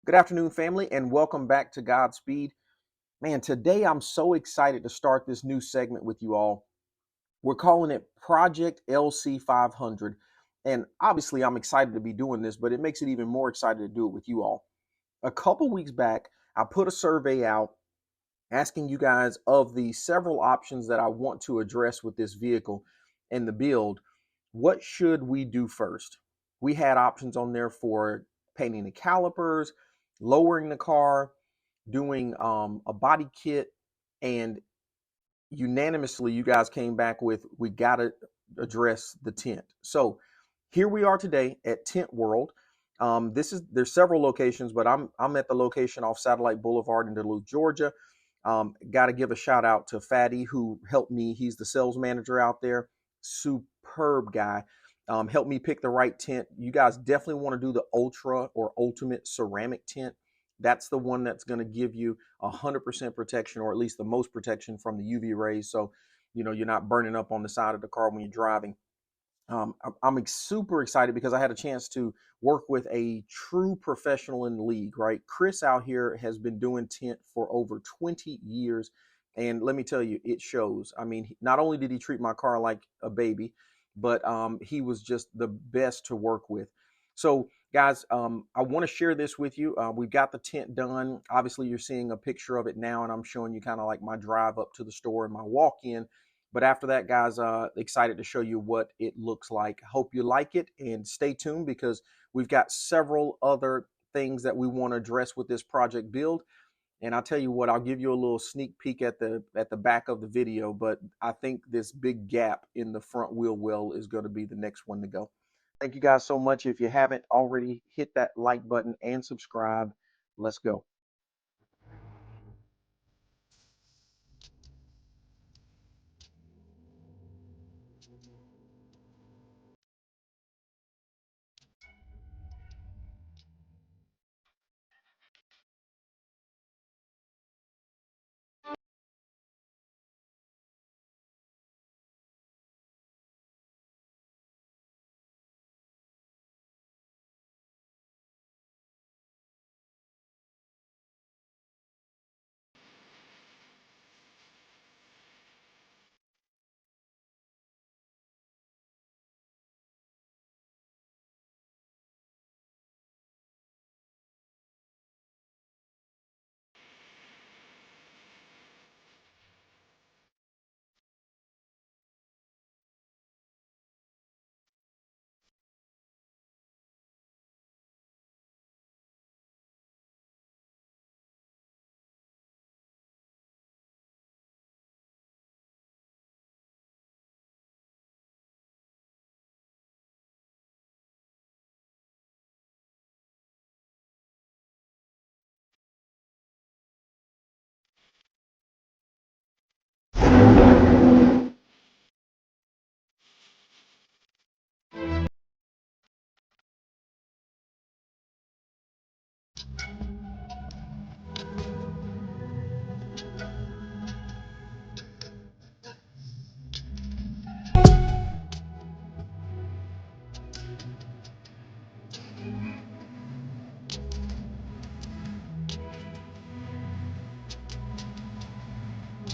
Good afternoon, family, and welcome back to Godspeed. Man, today I'm so excited to start this new segment with you all. We're calling it Project LC500. And obviously, I'm excited to be doing this, but it makes it even more excited to do it with you all. A couple weeks back, I put a survey out asking you guys of the several options that I want to address with this vehicle and the build. What should we do first? We had options on there for painting the calipers, lowering the car, doing a body kit, and unanimously you guys came back with we got to address the tint. So here we are today at Tint World. There's several locations, but I'm at the location off Satellite Boulevard in Duluth, Georgia. Got to give a shout out to Fadi, who helped me. He's the sales manager out there. Superb guy. Helped me pick the right tint. You guys definitely want to do the ultra or ultimate ceramic tint. That's the one that's going to give you 100% protection, or at least the most protection from the UV rays. So, you're not burning up on the side of the car when you're driving. I'm super excited because I had a chance to work with a true professional in the league, right? Chris out here has been doing tint for over 20 years. And let me tell you, it shows. I mean, not only did he treat my car like a baby, but he was just the best to work with. So guys, I want to share this with you. We've got the tint done. Obviously, you're seeing a picture of it now, and I'm showing you kind of like my drive up to the store and my walk-in. But after that, guys, excited to show you what it looks like. Hope you like it, and stay tuned because we've got several other things that we want to address with this project build. And I'll tell you what, I'll give you a little sneak peek at the back of the video, but I think this big gap in the front wheel well is going to be the next one to go. Thank you guys so much. If you haven't already, hit that like button and subscribe. Let's go.